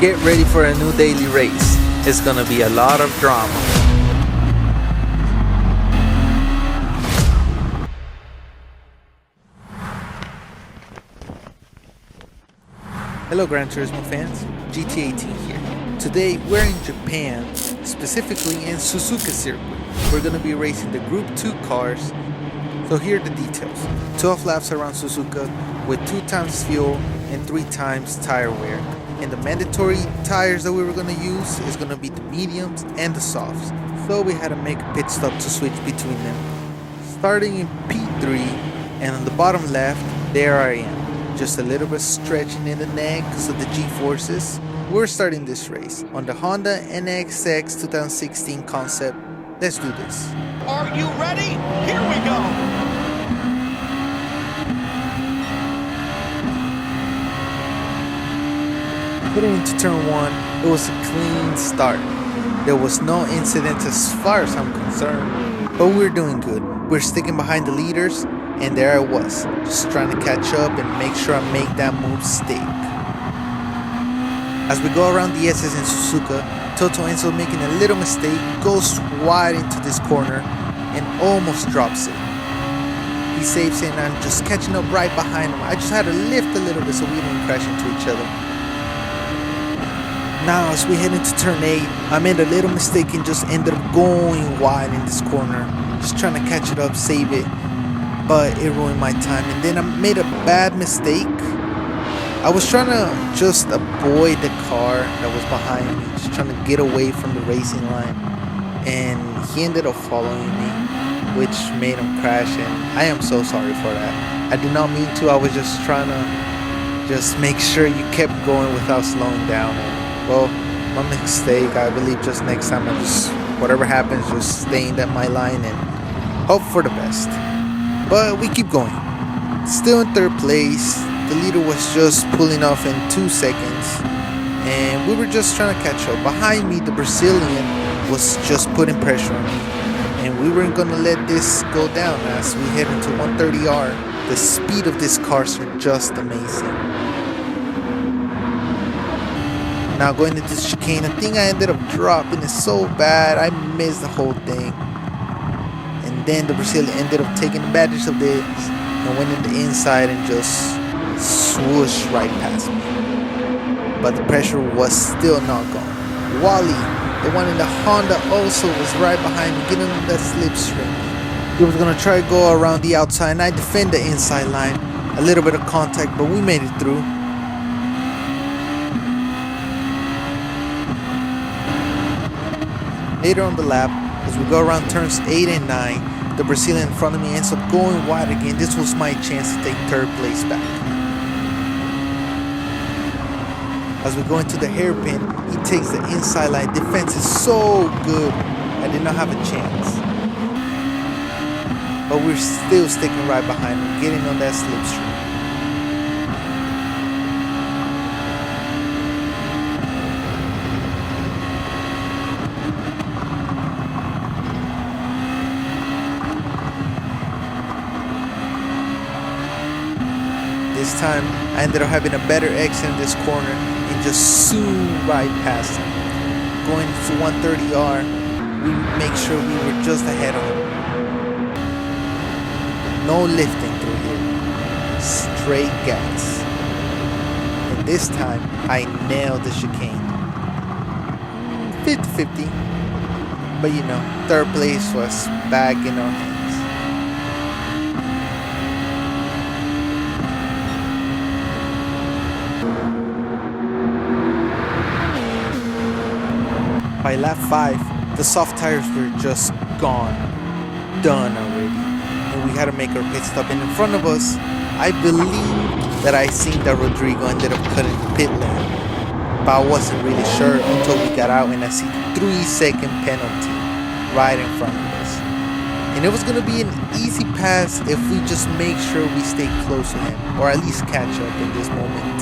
Get ready for a new daily race. It's gonna be a lot of drama. Hello Gran Turismo fans, GT18 here. Today we're in Japan, specifically in Suzuka circuit. We're gonna be racing the Group 2 cars. So here are the details. 12 laps around Suzuka with 2 times fuel and 3 times tire wear. And the mandatory tires that we were gonna use is gonna be the mediums and the softs. So we had to make a pit stop to switch between them. Starting in P3 and on the bottom left, there I am. Just a little bit stretching in the neck because of the G-forces. We're starting this race on the Honda NXX 2016 concept. Let's do this. Are you ready? Here we go! Getting into turn 1, it was a clean start. There was no incident as far as I'm concerned, but we're doing good. We're sticking behind the leaders, and there I was, just trying to catch up and make sure I make that move stick. As we go around the SS in Suzuka, Toto Enzo making a little mistake, goes wide into this corner and almost drops it. He saves it and I'm just catching up right behind him. I just had to lift a little bit so we didn't crash into each other. Now as we head into turn 8, I made a little mistake and just ended up going wide in this corner. Just trying to catch it up, save it, but it ruined my time. And then I made a bad mistake. I was trying to just avoid the car that was behind me, just trying to get away from the racing line, and he ended up following me, which made him crash, and I am so sorry for that. I did not mean to. I was just trying to just make sure you kept going without slowing down. And, well, my mistake. I believe just next time I just, whatever happens, just stay in my line and hope for the best. But we keep going. Still in third place. The leader was just pulling off in 2 seconds, and we were just trying to catch up. Behind me, the Brazilian was just putting pressure on me, and we weren't gonna let this go down as we head into 130R. The speed of these cars are just amazing. Now going into this chicane, I think I ended up dropping it so bad, I missed the whole thing. And then the Brazilian ended up taking advantage of this and went in the inside and just swoosh right past me, but the pressure was still not gone. Wally, the one in the Honda, also was right behind me, getting on that slipstream. He was gonna try to go around the outside, and I defend the inside line. A little bit of contact, but we made it through. Later on the lap, as we go around turns 8 and 9, the Brazilian in front of me ends up going wide again. This was my chance to take third place back. As we go into the hairpin, he takes the inside line. Defense is so good. I did not have a chance. But we're still sticking right behind him, getting on that slipstream. This time, I ended up having a better exit in this corner and just zoomed right past him. Going to 130R, we make sure we were just ahead of him. No lifting through here, straight gas. And this time, I nailed the chicane. 50-50, but you know, third place was back in our hands. By lap 5, the soft tires were just gone, done already, and we had to make our pit stop. And in front of us, I believe that I seen that Rodrigo ended up cutting the pit lane, but I wasn't really sure until we got out and I see the 3-second penalty right in front of us. And it was gonna be an easy pass if we just make sure we stay close to him, or at least catch up in this moment.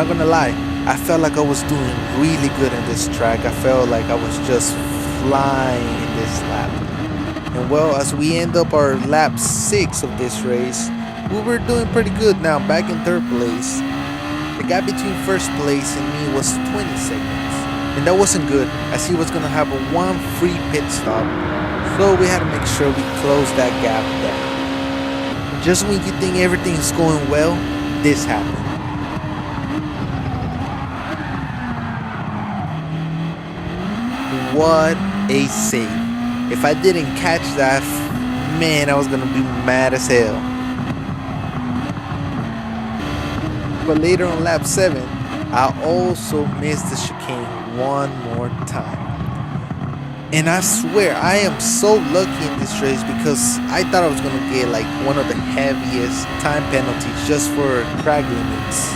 not gonna lie, I felt like I was doing really good in this track. I felt like I was just flying in this lap. And well, as we end up our lap 6 of this race, we were doing pretty good now, back in 3rd place. The gap between 1st place and me was 20 seconds. And that wasn't good, as he was gonna have a 1 free pit stop. So we had to make sure we closed that gap down. Just when you think everything's going well, this happened. What a save. If I didn't catch that, man, I was gonna be mad as hell. But later on lap 7, I also missed the chicane one more time. And I swear, I am so lucky in this race because I thought I was gonna get like one of the heaviest time penalties just for track limits.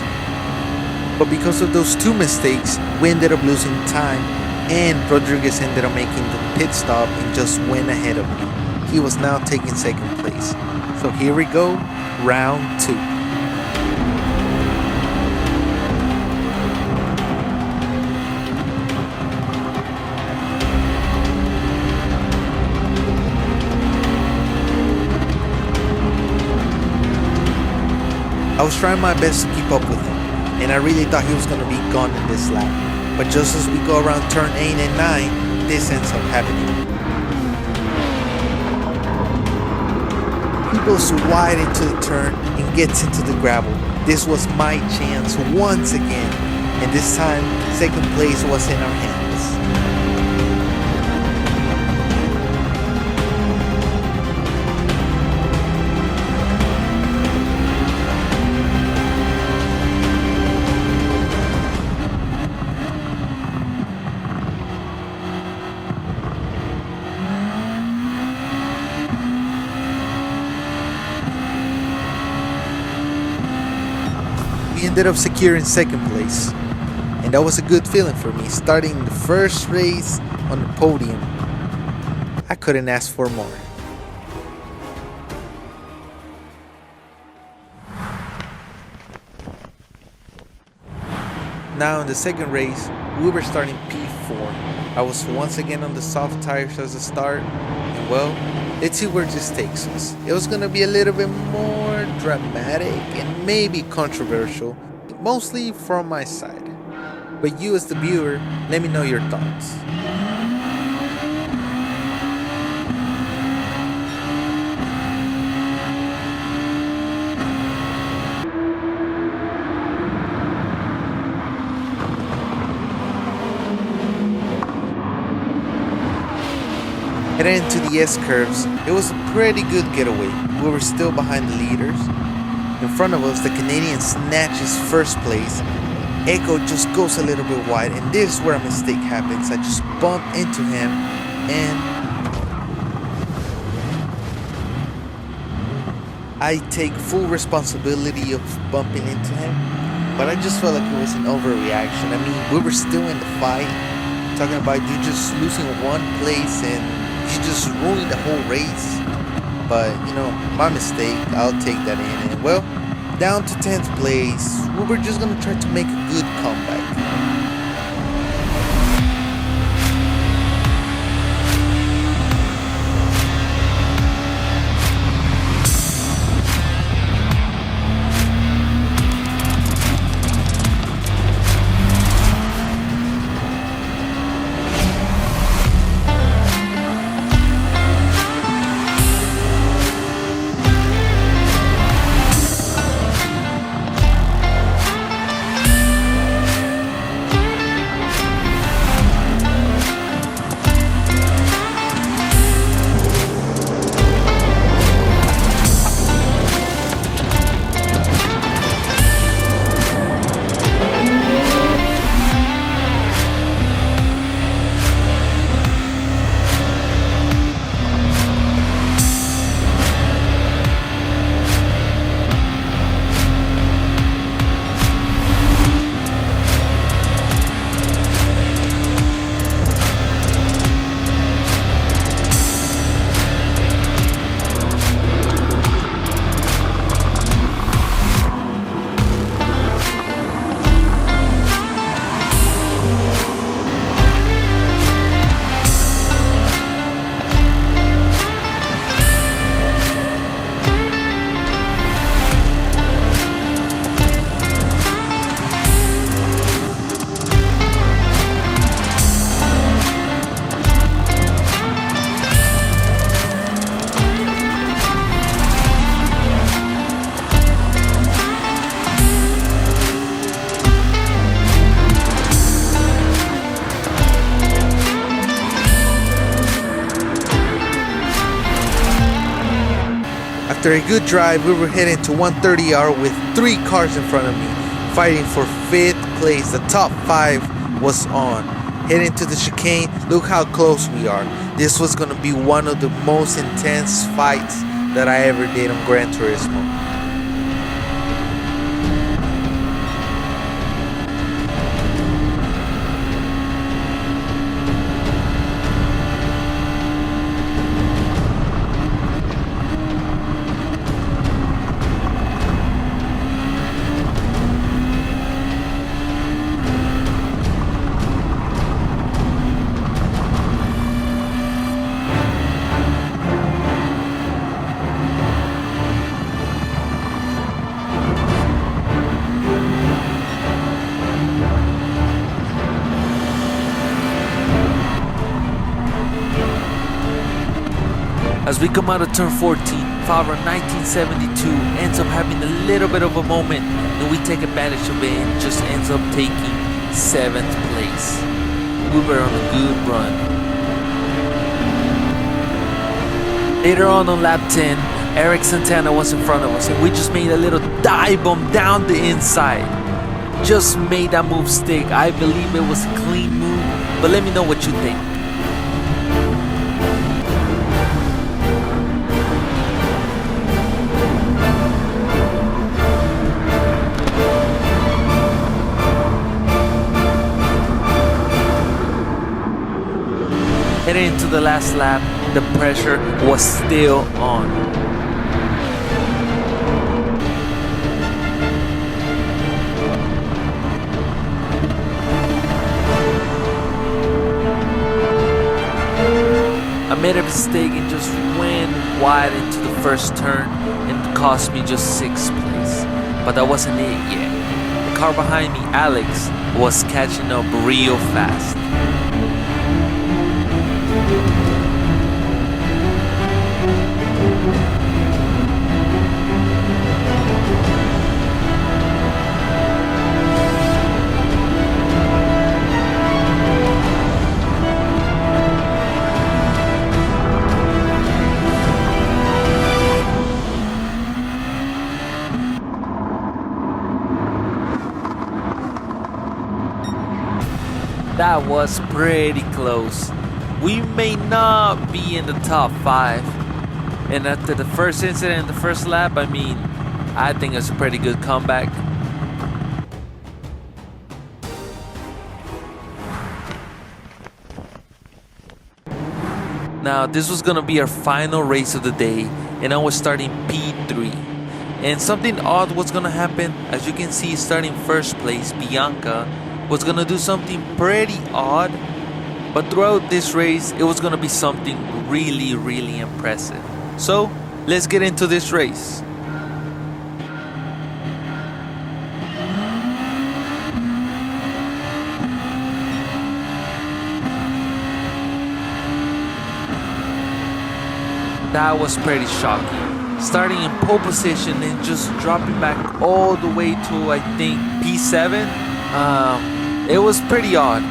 But because of those 2 mistakes, we ended up losing time, and Rodriguez ended up making the pit stop and just went ahead of me. He was now taking 2nd place. So here we go, round 2. I was trying my best to keep up with him, and I really thought he was going to be gone in this lap. But just as we go around turn 8 and 9, this ends up happening. He goes wide into the turn and gets into the gravel. This was my chance once again, and this time 2nd place was in our hands. We ended up securing 2nd place, and that was a good feeling for me, starting the first race on the podium. I couldn't ask for more. Now in the 2nd race, we were starting P4. I was once again on the soft tires as a start, and well, let's see where this takes us. It was gonna be a little bit more dramatic and maybe controversial, mostly from my side. But you as the viewer, let me know your thoughts. Heading into the S-curves, it was a pretty good getaway. We were still behind the leaders. In front of us, the Canadian snatches 1st place. Echo just goes a little bit wide, and this is where a mistake happens. I just bump into him, and I take full responsibility of bumping into him. But I just felt like it was an overreaction. I mean, we were still in the fight. Talking about you just losing 1 place and you just ruined the whole race. But, you know, my mistake, I'll take that in. And well, down to 10th place, we were just going to try to make a good comeback. After a good drive, we were heading to 130R with 3 cars in front of me, fighting for 5th place. The top 5 was on. Heading to the chicane, look how close we are. This was going to be one of the most intense fights that I ever did on Gran Turismo. As we come out of turn 14, Favre 1972 ends up having a little bit of a moment, and we take advantage of it and just ends up taking 7th place. We were on a good run. Later on lap 10, Eric Santana was in front of us, and we just made a little dive bomb down the inside. Just made that move stick. I believe it was a clean move, but let me know what you think. Heading into the last lap, the pressure was still on. I made a mistake and just went wide into the first turn and cost me just 6th place. But that wasn't it yet. The car behind me, Alex, was catching up real fast. That was pretty close. We may not be in the top 5. And after the first incident in the first lap, I mean, I think it's a pretty good comeback. Now, this was gonna be our final race of the day, and I was starting P3. And something odd was gonna happen. As you can see, starting first place, Bianca was gonna do something pretty odd, but throughout this race it was gonna be something really, really impressive. So let's get into this race. That was pretty shocking. Starting in pole position and just dropping back all the way to, I think, P7. It was pretty odd,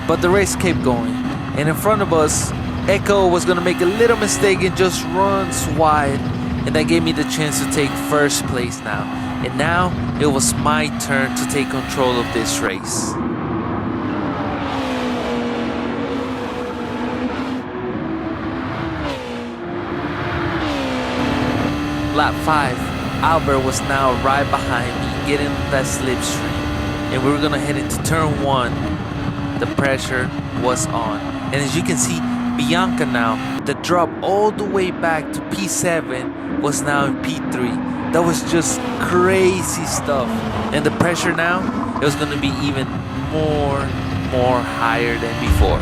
but the race kept going. And in front of us, Echo was gonna make a little mistake and just runs wide. And that gave me the chance to take first place now. And now, it was my turn to take control of this race. Lap 5, Albert was now right behind me, getting that slipstream. And we were gonna head into turn 1. The pressure was on. And as you can see, Bianca now, the drop all the way back to P7 was now in P3. That was just crazy stuff. And the pressure now, it was gonna be even more higher than before.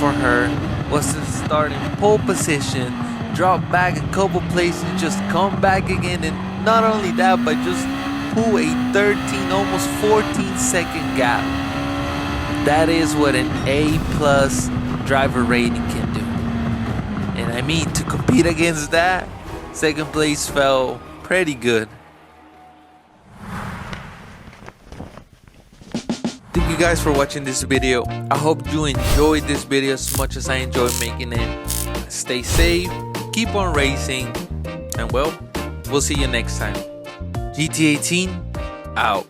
for her was to start in pole position, drop back a couple places, just come back again, and not only that, but just pull a 13, almost 14-second gap. That is what an A+ driver rating can do. And I mean, to compete against that, second place felt pretty good. Thank you guys for watching this video. I hope you enjoyed this video as much as I enjoyed making it. Stay safe, keep on racing, and well, we'll see you next time. GT18 out.